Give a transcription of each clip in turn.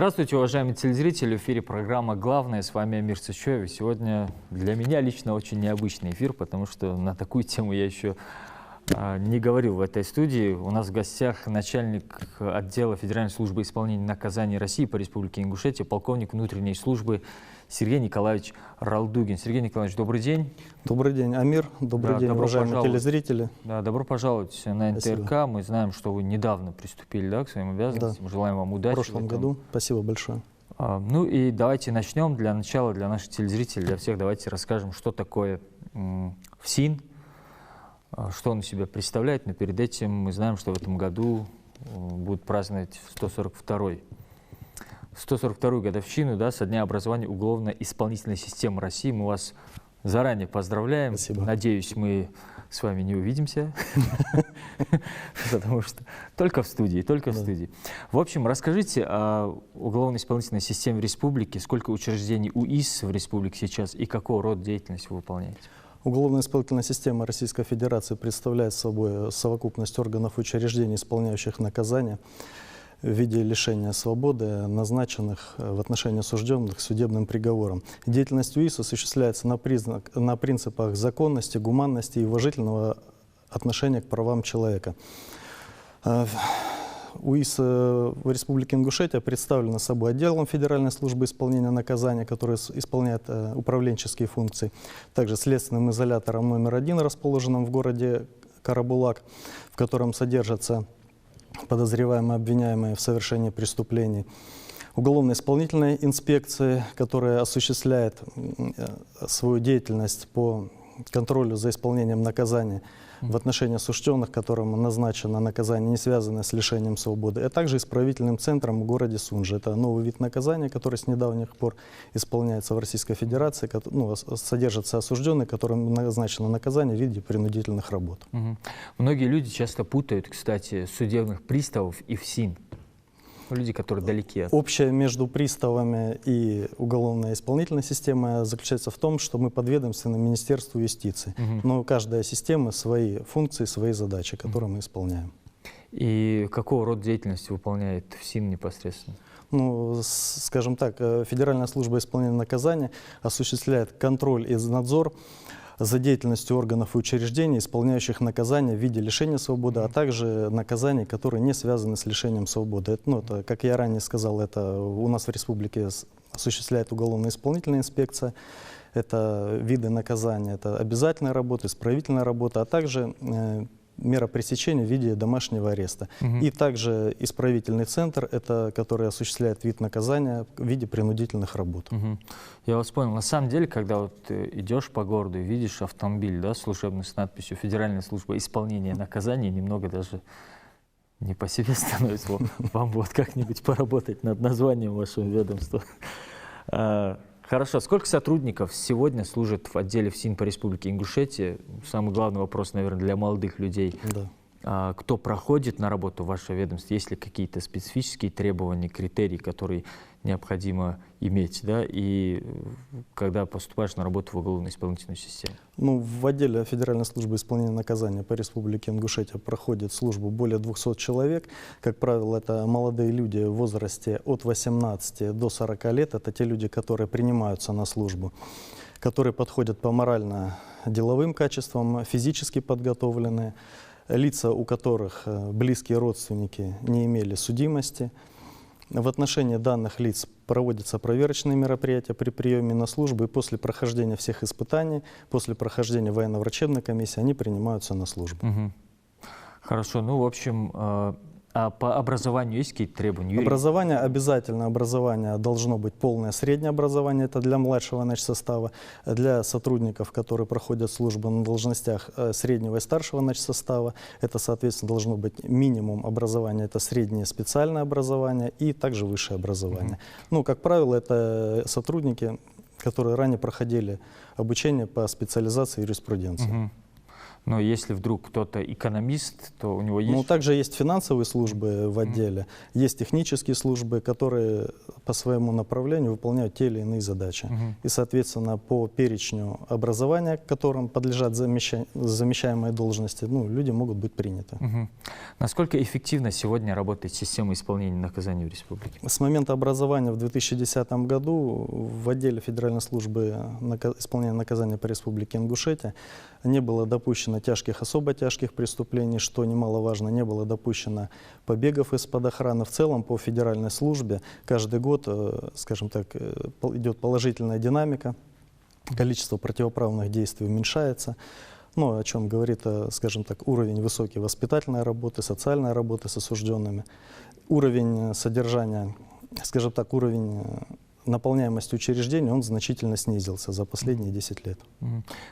Здравствуйте, уважаемые телезрители. В эфире программа «Главное». С вами Амир Цычоев. Сегодня для меня лично очень необычный эфир, потому что на такую тему я еще не говорил в этой студии. У нас в гостях начальник отдела Федеральной службы исполнения наказаний России по Республике Ингушетия, полковник внутренней службы Сергей Николаевич Ралдугин. Сергей Николаевич, добрый день. Добрый день, Амир. Добрый день, уважаемые телезрители. Да, добро пожаловать на НТРК. Спасибо. Мы знаем, что вы недавно приступили к своим обязанностям. Да. Желаем вам удачи. В прошлом году. Спасибо большое. Ну и давайте начнем. Для начала, для наших телезрителей, для всех, давайте расскажем, что такое ФСИН, что он из себя представляет. Но перед этим мы знаем, что в этом году будут праздновать 142-ю годовщину, да, со дня образования уголовно-исполнительной системы России. Мы вас заранее поздравляем. Спасибо. Надеюсь, мы с вами не увидимся, потому что только в студии, только в студии. В общем, расскажите о уголовно-исполнительной системе республики, сколько учреждений УИС в республике сейчас и какого рода деятельность вы выполняете? Уголовно-исполнительная система Российской Федерации представляет собой совокупность органов и учреждений, исполняющих наказания в виде лишения свободы, назначенных в отношении осужденных судебным приговором. Деятельность УИС осуществляется на принципах законности, гуманности и уважительного отношения к правам человека. УИС в Республике Ингушетия представлена собой отделом Федеральной службы исполнения наказания, который исполняет управленческие функции, также следственным изолятором номер 1, расположенным в городе Карабулак, в котором содержатся подозреваемые, обвиняемые в совершении преступлений, уголовно-исполнительной инспекции, которая осуществляет свою деятельность по контролю за исполнением наказания в отношении осужденных, которым назначено наказание, не связанное с лишением свободы, а также исправительным центром в городе Сунжи. Это новый вид наказания, который с недавних пор исполняется в Российской Федерации, содержатся осужденные, которым назначено наказание в виде принудительных работ. Многие люди часто путают, кстати, судебных приставов и ФСИН. Люди, которые далеки от... Общее между приставами и уголовно-исполнительной системой заключается в том, что мы подведомственны Министерству юстиции. Но каждая система свои функции, свои задачи, которые мы исполняем. И какого рода деятельность выполняет ФСИН непосредственно? Ну, скажем так, Федеральная служба исполнения наказания осуществляет контроль и надзор за деятельностью органов и учреждений, исполняющих наказания в виде лишения свободы, а также наказаний, которые не связаны с лишением свободы. Это, как я ранее сказал, это у нас в республике осуществляет уголовно-исполнительная инспекция. Это виды наказания, это обязательная работа, исправительная работа, а также мера пресечения в виде домашнего ареста. И также исправительный центр, это, который осуществляет вид наказания в виде принудительных работ. Я вас понял. На самом деле, когда вот идешь по городу и видишь автомобиль, да, служебный с надписью «Федеральная служба исполнения наказаний», немного даже не по себе становится. Вам вот как-нибудь поработать над названием вашего ведомства. Хорошо. Сколько сотрудников сегодня служат в отделе ФСИН по Республике Ингушетия? Самый главный вопрос, наверное, для молодых людей. Да. Кто проходит на работу в ваше ведомство? Есть ли какие-то специфические требования, критерии, которые необходимо иметь, да? И когда поступаешь на работу в уголовно-исполнительную систему? Ну, в отделе Федеральной службы исполнения наказания по Республике Ингушетия проходит службу более 200 человек. Как правило, это молодые люди в возрасте от 18 до 40 лет. Это те люди, которые принимаются на службу, которые подходят по морально-деловым качествам, физически подготовленные, лица, у которых близкие родственники не имели судимости. В отношении данных лиц проводятся проверочные мероприятия при приеме на службу, и после прохождения всех испытаний, после прохождения военно-врачебной комиссии, они принимаются на службу. Хорошо. Ну, в общем, а по образованию есть какие-то требования? Образование, обязательно образование должно быть полное среднее образование, это для младшего начсостава, для сотрудников, которые проходят службу на должностях среднего и старшего начсостава, это, соответственно, должно быть минимум образования, это среднее специальное образование и также высшее образование. Ну, как правило, это сотрудники, которые ранее проходили обучение по специализации юриспруденции. Но если вдруг кто-то экономист, то у него есть... Ну, также есть финансовые службы в отделе, есть технические службы, которые по своему направлению выполняют те или иные задачи. И, соответственно, по перечню образования, которым подлежат замещаемые должности, ну, люди могут быть приняты. Насколько эффективно сегодня работает система исполнения наказаний в республике? С момента образования в 2010 году в отделе Федеральной службы исполнения наказания по Республике Ингушетия не было допущено тяжких, особо тяжких преступлений, что немаловажно, не было допущено побегов из-под охраны. В целом по федеральной службе каждый год, скажем так, идет положительная динамика, количество противоправных действий уменьшается. Ну, о чем говорит, скажем так, уровень высокой воспитательной работы, социальной работы с осужденными, уровень содержания, скажем так, уровень наполняемости учреждений, он значительно снизился за последние 10 лет.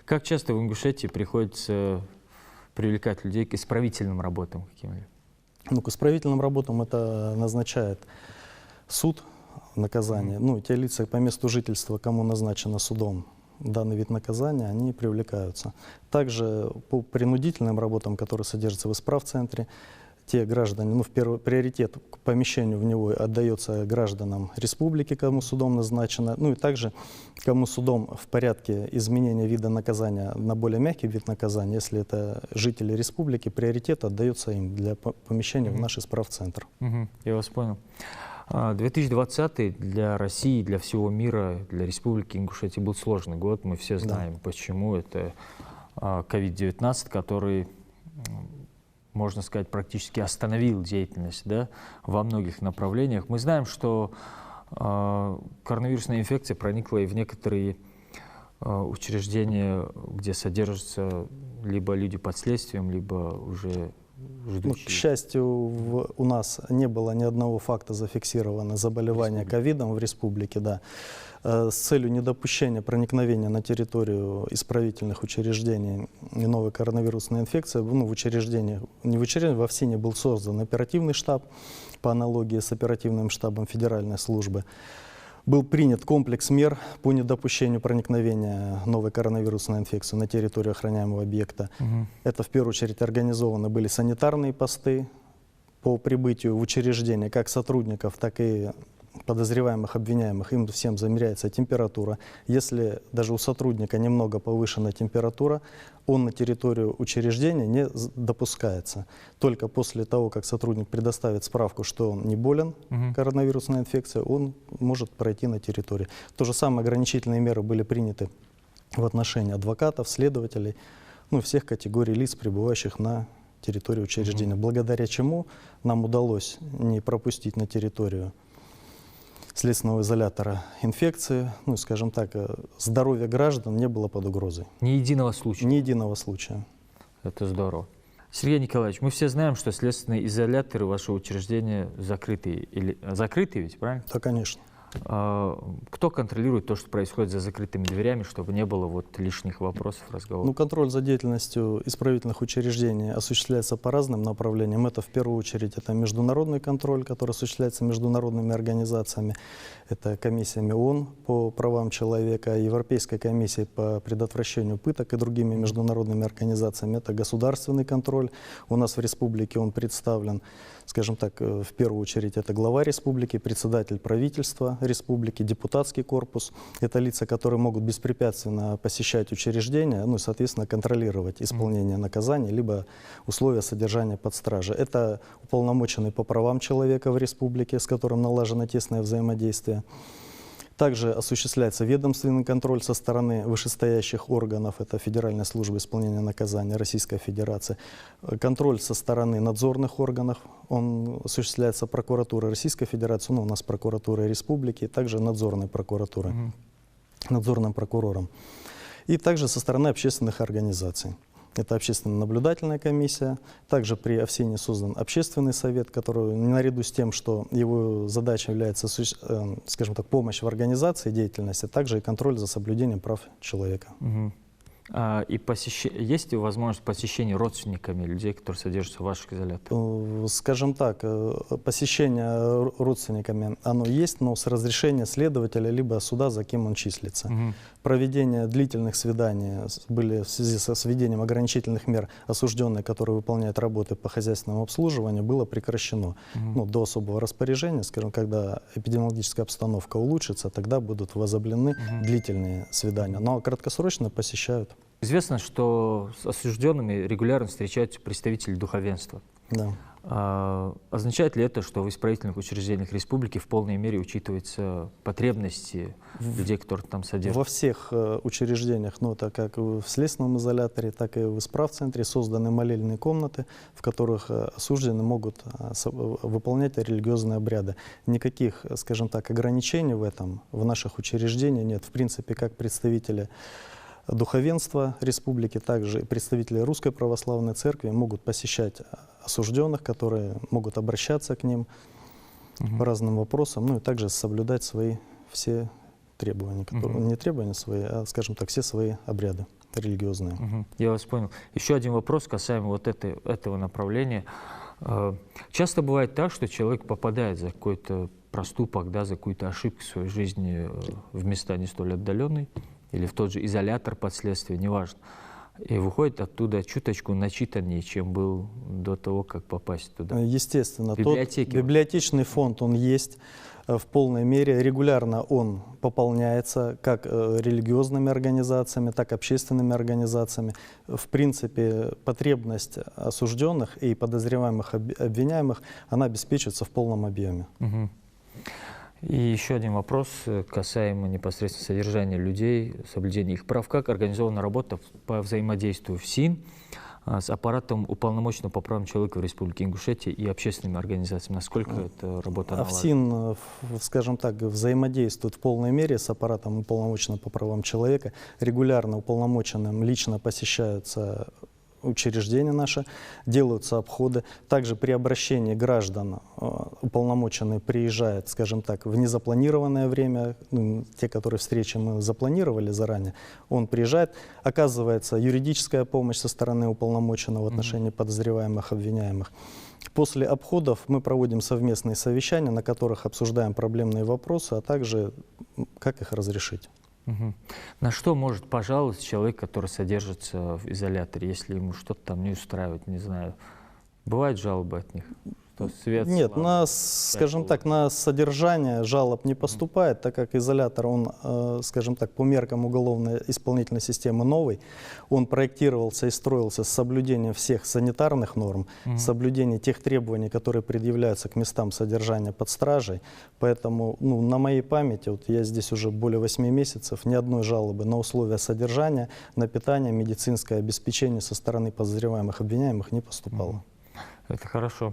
Как часто в Ингушетии приходится привлекать людей к исправительным работам каким-либо? Ну, к исправительным работам это назначает суд, наказание. Ну, те лица по месту жительства, кому назначено судом данный вид наказания, они привлекаются. Также по принудительным работам, которые содержатся в исправцентре, те граждане, ну, приоритет к помещению в него отдается гражданам республики, кому судом назначено, ну и также кому судом в порядке изменения вида наказания на более мягкий вид наказания, если это жители республики, приоритет отдается им для помещения в наш исправцентр. Я вас понял. 2020 для России, для всего мира, для Республики Ингушетия был сложный год. Мы все знаем, почему. Это COVID-19, который, можно сказать, практически остановил деятельность, да, во многих направлениях. Мы знаем, что коронавирусная инфекция проникла и в некоторые учреждения, где содержатся либо люди под следствием, либо уже ждущие. Ну, к счастью, у нас не было ни одного факта зафиксировано заболевания ковидом в республике, да. С целью недопущения проникновения на территорию исправительных учреждений и новой коронавирусной инфекции, ну, в учреждениях, не в учреждениях, во ВСИНе был создан оперативный штаб по аналогии с оперативным штабом Федеральной службы. Был принят комплекс мер по недопущению проникновения новой коронавирусной инфекции на территорию охраняемого объекта. Это в первую очередь организованы были санитарные посты по прибытию в учреждение как сотрудников, так и подозреваемых, обвиняемых, им всем замеряется температура. Если даже у сотрудника немного повышена температура, он на территорию учреждения не допускается. Только после того, как сотрудник предоставит справку, что он не болен коронавирусной инфекцией, он может пройти на территорию. То же самое ограничительные меры были приняты в отношении адвокатов, следователей, ну, всех категорий лиц, пребывающих на территории учреждения. Благодаря чему нам удалось не пропустить на территорию следственного изолятора инфекции, ну, скажем так, здоровье граждан не было под угрозой. Ни единого случая? Ни единого случая. Это здорово. Сергей Николаевич, мы все знаем, что следственные изоляторы вашего учреждения закрыты. Закрыты ведь, правильно? Да, конечно. Кто контролирует то, что происходит за закрытыми дверями, чтобы не было вот лишних вопросов, разговоров? Ну, контроль за деятельностью исправительных учреждений осуществляется по разным направлениям. Это в первую очередь это международный контроль, который осуществляется международными организациями. Это комиссиями ООН по правам человека, Европейской комиссией по предотвращению пыток и другими международными организациями. Это государственный контроль. У нас в республике он представлен, скажем так, в первую очередь это глава республики, председатель правительства республики, депутатский корпус. Это лица, которые могут беспрепятственно посещать учреждения, ну и, соответственно, контролировать исполнение наказаний, либо условия содержания под стражей. Это уполномоченный по правам человека в республике, с которым налажено тесное взаимодействие. Также осуществляется ведомственный контроль со стороны вышестоящих органов, это Федеральная служба исполнения наказания Российской Федерации. Контроль со стороны надзорных органов, он осуществляется прокуратурой Российской Федерации, ну, у нас прокуратура Республики, также надзорной прокуратурой, надзорным прокурором. И также со стороны общественных организаций. Это общественно-наблюдательная комиссия. Также при ОФСИНе создан общественный совет, который, наряду с тем, что его задачей является, скажем так, помощь в организации деятельности, также и контроль за соблюдением прав человека. Есть ли возможность посещения родственниками людей, которые содержатся в ваших изоляторах? Скажем так, посещение родственниками, оно есть, но с разрешения следователя либо суда, за кем он числится. Проведение длительных свиданий были в связи с введением ограничительных мер осужденные, которые выполняют работы по хозяйственному обслуживанию, было прекращено. До особого распоряжения, скажем, когда эпидемиологическая обстановка улучшится, тогда будут возобновлены длительные свидания. Но краткосрочно посещают. Известно, что с осужденными регулярно встречаются представители духовенства. Да. Означает ли это, что в исправительных учреждениях республики в полной мере учитываются потребности людей, которые там содержатся? Во всех учреждениях, так как в следственном изоляторе, так и в исправцентре созданы молельные комнаты, в которых осужденные могут выполнять религиозные обряды. Никаких, скажем так, ограничений в этом в наших учреждениях нет. В принципе, как представители духовенства республики, также и представители Русской Православной Церкви могут посещать осужденных, которые могут обращаться к ним по разным вопросам, и также соблюдать свои все требования, которые, не требования свои, а, скажем так, все свои обряды религиозные. Я вас понял. Еще один вопрос касаемо вот этого направления. Часто бывает так, что человек попадает за какой-то проступок, за какую-то ошибку в своей жизни в места не столь отдаленные, или в тот же изолятор под следствие, неважно, и выходит оттуда чуточку начитаннее, чем был до того, как попасть туда. Естественно, библиотечный фонд, он есть в полной мере, регулярно он пополняется как религиозными организациями, так и общественными организациями. В принципе, потребность осужденных и подозреваемых, обвиняемых, она обеспечивается в полном объеме. И еще один вопрос касаемо непосредственно содержания людей, соблюдения их прав. Как организована работа по взаимодействию ФСИН с аппаратом уполномоченного по правам человека в Республике Ингушетия и общественными организациями? Насколько эта работа налажена? ФСИН, скажем так, взаимодействует в полной мере с аппаратом уполномоченного по правам человека. Регулярно уполномоченным лично посещаются учреждения наши, делаются обходы. Также при обращении граждан уполномоченный приезжает, скажем так, в незапланированное время, те, которые встречи мы запланировали заранее, он приезжает, оказывается юридическая помощь со стороны уполномоченного в отношении подозреваемых, обвиняемых. После обходов мы проводим совместные совещания, на которых обсуждаем проблемные вопросы, а также как их разрешить. На что может пожаловаться человек, который содержится в изоляторе, если ему что-то там не устраивает, не знаю? Бывают жалобы от них? Свет, нет, слава, скажем так, на содержание жалоб не поступает, так как изолятор, он, скажем так, по меркам уголовной исполнительной системы новый, он проектировался и строился с соблюдением всех санитарных норм, соблюдением тех требований, которые предъявляются к местам содержания под стражей. Поэтому, на моей памяти, вот я здесь уже более 8 месяцев, ни одной жалобы на условия содержания, на питание, медицинское обеспечение со стороны подозреваемых, обвиняемых не поступало. Это хорошо.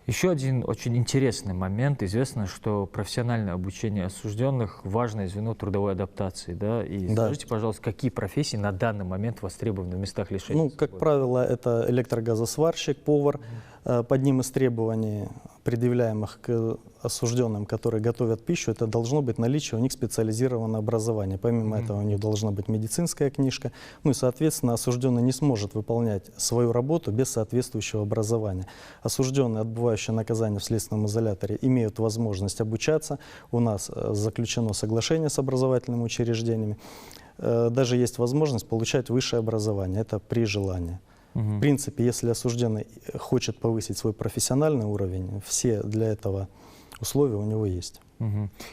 Еще один очень интересный момент. Известно, что профессиональное обучение осужденных – важное звено трудовой адаптации. Да? И скажите, пожалуйста, какие профессии на данный момент востребованы в местах лишения? Как правило, это электрогазосварщик, повар. Под одним из требований, предъявляемых к осужденным, которые готовят пищу, это должно быть наличие у них специализированного образования. Помимо этого у них должна быть медицинская книжка. И, соответственно, осужденный не сможет выполнять свою работу без соответствующего образования. Осужденные, отбывающие наказание в следственном изоляторе, имеют возможность обучаться. У нас заключено соглашение с образовательными учреждениями. Даже есть возможность получать высшее образование. Это при желании. В принципе, если осужденный хочет повысить свой профессиональный уровень, все для этого условия у него есть.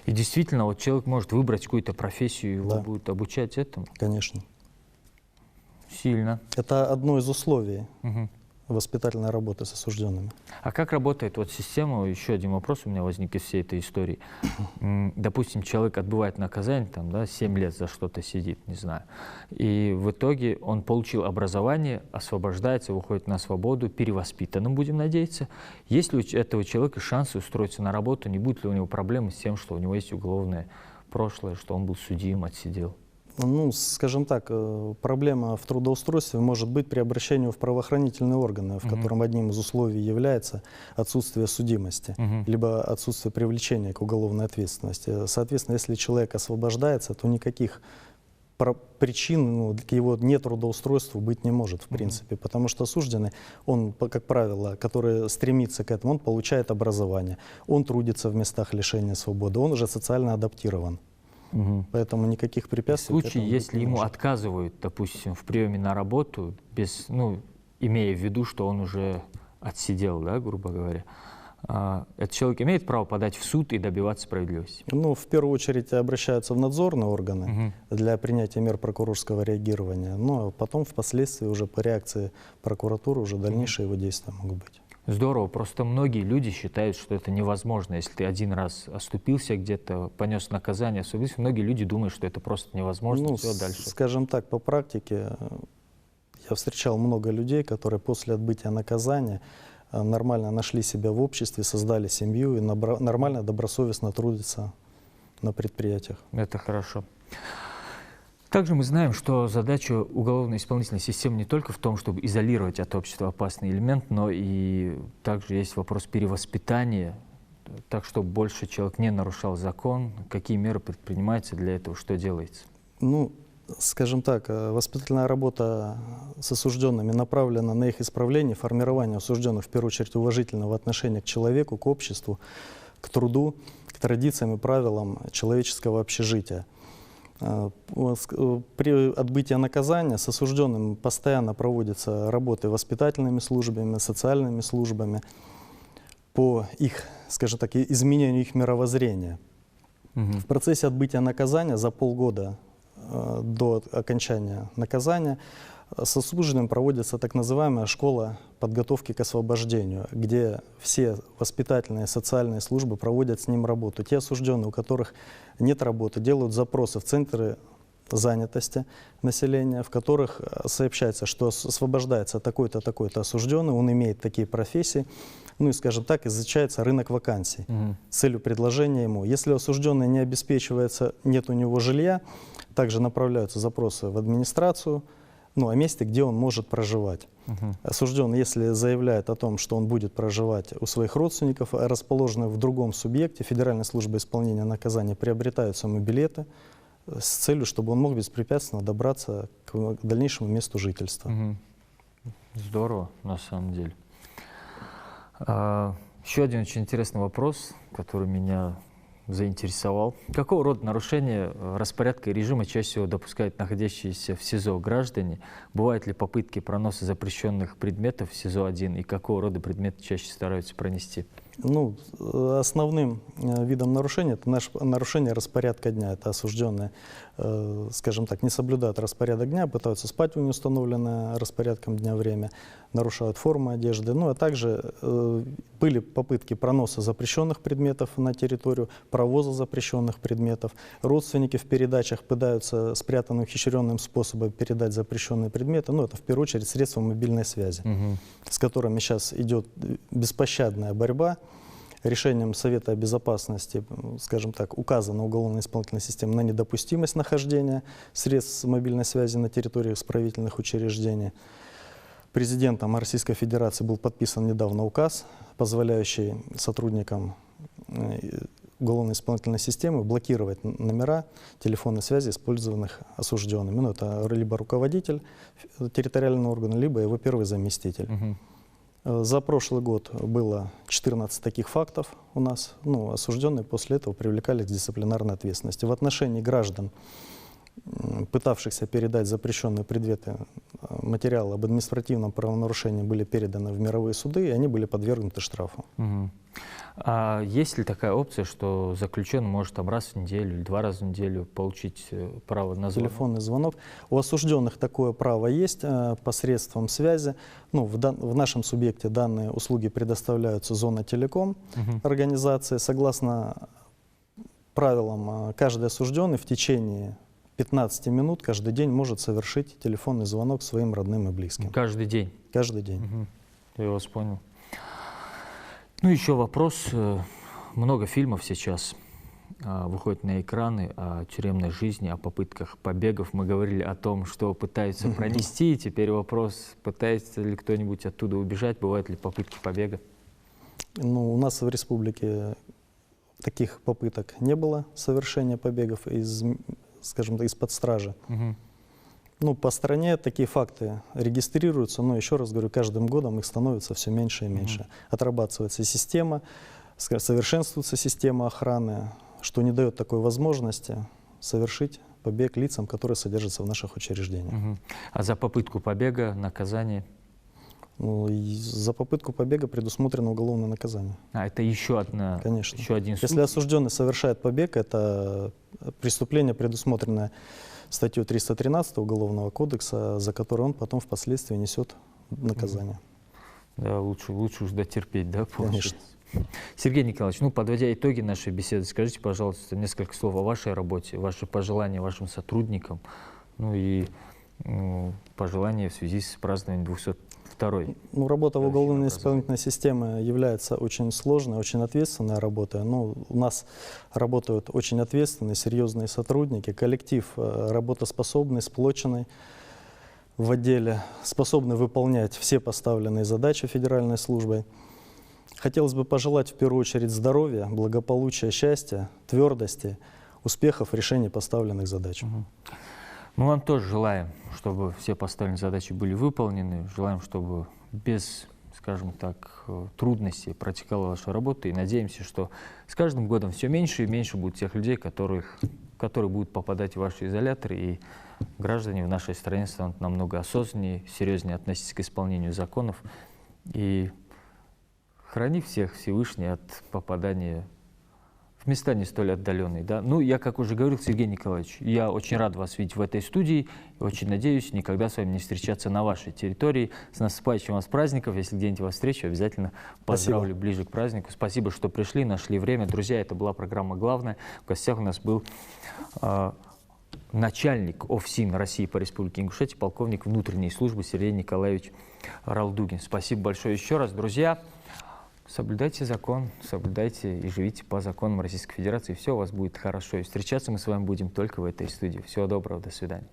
И действительно, вот человек может выбрать какую-то профессию, его будут обучать этому? Конечно. Сильно. Это одно из условий воспитательной работы с осужденными. А как работает вот система? Еще один вопрос у меня возник из всей этой истории. Допустим, человек отбывает наказание, 7 лет за что-то сидит, не знаю. И в итоге он получил образование, освобождается, выходит на свободу, перевоспитанным, будем надеяться. Есть ли у этого человека шансы устроиться на работу? Не будет ли у него проблемы с тем, что у него есть уголовное прошлое, что он был судим, отсидел? Скажем так, проблема в трудоустройстве может быть при обращении в правоохранительные органы, в котором одним из условий является отсутствие судимости, либо отсутствие привлечения к уголовной ответственности. Соответственно, если человек освобождается, то никаких причин ну, к его нетрудоустройству быть не может, в принципе, потому что осужденный, он, как правило, который стремится к этому, он получает образование, он трудится в местах лишения свободы, он уже социально адаптирован. Поэтому никаких В препятствий. случае, если ему отказывают, допустим, в приеме на работу, без, ну, имея в виду, что он уже отсидел, да, грубо говоря, этот человек имеет право подать в суд и добиваться справедливости? Ну, в первую очередь обращаются в надзорные органы для принятия мер прокурорского реагирования, но потом впоследствии уже по реакции прокуратуры уже дальнейшие его действия могут быть. Здорово, просто многие люди считают, что это невозможно. Если ты один раз оступился где-то, понес наказание, особенно многие люди думают, что это просто невозможно, Ну, все дальше. скажем так, по практике я встречал много людей, которые после отбытия наказания нормально нашли себя в обществе, создали семью и нормально, добросовестно трудятся на предприятиях. Это хорошо. Также мы знаем, что задача уголовно-исполнительной системы не только в том, чтобы изолировать от общества опасный элемент, но и также есть вопрос перевоспитания, так, чтобы больше человек не нарушал закон. Какие меры предпринимаются для этого, что делается? Ну, скажем так, воспитательная работа с осужденными направлена на их исправление, формирование осужденных, в первую очередь, уважительного отношения к человеку, к обществу, к труду, к традициям и правилам человеческого общежития. При отбытии наказания с осужденным постоянно проводятся работы воспитательными службами, социальными службами по их, скажем так, изменению их мировоззрения. В процессе отбытия наказания за полгода до окончания наказания с осужденным проводится так называемая школа подготовки к освобождению, где все воспитательные и социальные службы проводят с ним работу. Те осужденные, у которых нет работы, делают запросы в центры занятости населения, в которых сообщается, что освобождается такой-то, такой-то осужденный, он имеет такие профессии, ну и, скажем так, изучается рынок вакансий с целью предложения ему. Если осужденный не обеспечивается, нет у него жилья, также направляются запросы в администрацию, ну, о месте, где он может проживать. Осужденный, если заявляет о том, что он будет проживать у своих родственников, расположенных в другом субъекте, Федеральной службы исполнения наказания приобретаются ему билеты с целью, чтобы он мог беспрепятственно добраться к дальнейшему месту жительства. Здорово, на самом деле. Еще один очень интересный вопрос, который меня заинтересовал. Какого рода нарушения распорядка и режима чаще всего допускают находящиеся в СИЗО граждане? Бывают ли попытки проноса запрещенных предметов в СИЗО-1 и какого рода предметы чаще стараются пронести? Ну, основным видом нарушения это нарушение распорядка дня. Это осужденные, скажем так, не соблюдают распорядок дня, пытаются спать в неустановленное распорядком дня время, нарушают форму одежды. Ну, а также были попытки проноса запрещенных предметов на территорию, провоза запрещенных предметов. Родственники в передачах пытаются спрятанным, ухищренным способом передать запрещенные предметы. Ну, это в первую очередь средства мобильной связи, с которыми сейчас идет беспощадная борьба. Решением Совета Безопасности, скажем так, указана уголовно-исполнительная система на недопустимость нахождения средств мобильной связи на территории исправительных учреждений. Президентом Российской Федерации был подписан недавно указ, позволяющий сотрудникам уголовно-исполнительной системы блокировать номера телефонной связи, использованных осужденными. Ну, это либо руководитель территориального органа, либо его первый заместитель. За прошлый год было 14 таких фактов у нас. Ну, осужденные после этого привлекались к дисциплинарной ответственности. В отношении граждан, пытавшихся передать запрещенные предметы, материалы об административном правонарушении были переданы в мировые суды, и они были подвергнуты штрафу. А есть ли такая опция, что заключенный может там раз в неделю или 2 раза в неделю получить право на звонок? Телефонный звонок. У осужденных такое право есть посредством связи. Ну, в нашем субъекте данные услуги предоставляются Зона Телеком организации. Согласно правилам, каждый осужденный в течение 15 минут каждый день может совершить телефонный звонок своим родным и близким. Каждый день? Каждый день. Я вас понял. Ну, еще вопрос. Много фильмов сейчас выходит на экраны о тюремной жизни, о попытках побегов. Мы говорили о том, что пытаются пронести. Теперь вопрос, пытается ли кто-нибудь оттуда убежать, бывают ли попытки побега? Ну, у нас в республике таких попыток не было совершения побегов из скажем так, из-под стражи. Мгм. Ну, по стране такие факты регистрируются, но еще раз говорю, каждым годом их становится все меньше и меньше. Отрабатывается система, совершенствуется система охраны, что не дает такой возможности совершить побег лицам, которые содержатся в наших учреждениях. Мгм. А за попытку побега наказание? Ну, и за попытку побега предусмотрено уголовное наказание. А, это еще одна, Конечно. еще один суд? Если осужденный совершает побег, это преступление, предусмотренное статьей 313 Уголовного кодекса, за которое он потом впоследствии несет наказание. Да, лучше уж дотерпеть, да, получается? Конечно. Сергей Николаевич, ну, подводя итоги нашей беседы, скажите, пожалуйста, несколько слов о вашей работе, ваши пожелания вашим сотрудникам, ну и пожелания в связи с празднованием 202-й. Ну, работа в Общее уголовной образование. исполнительной системе является очень сложной, очень ответственной работой. Ну, у нас работают очень ответственные, серьезные сотрудники, коллектив работоспособный, сплоченный в отделе, способный выполнять все поставленные задачи федеральной службой. Хотелось бы пожелать в первую очередь здоровья, благополучия, счастья, твердости, успехов в решении поставленных задач. Мы вам тоже желаем, чтобы все поставленные задачи были выполнены, желаем, чтобы без, скажем так, трудностей протекала ваша работа, и надеемся, что с каждым годом все меньше и меньше будет тех людей, которые будут попадать в ваши изоляторы, и граждане в нашей стране станут намного осознаннее, серьезнее относиться к исполнению законов. И храни всех Всевышний от попадания в места не столь отдаленные. Да? Ну, я, как уже говорил, Сергей Николаевич, я очень рад вас видеть в этой студии и очень надеюсь никогда с вами не встречаться на вашей территории. С наступающим вас праздников. Если где-нибудь вас встречу, обязательно поздравлю ближе к празднику. Спасибо, что пришли, нашли время. Друзья, это была программа «Главное». В гостях у нас был начальник ОФСИН России по Республике Ингушетия, полковник внутренней службы Сергей Николаевич Ралдугин. Спасибо большое еще раз, друзья. Соблюдайте закон, соблюдайте и живите по законам Российской Федерации. Все у вас будет хорошо. И встречаться мы с вами будем только в этой студии. Всего доброго, до свидания.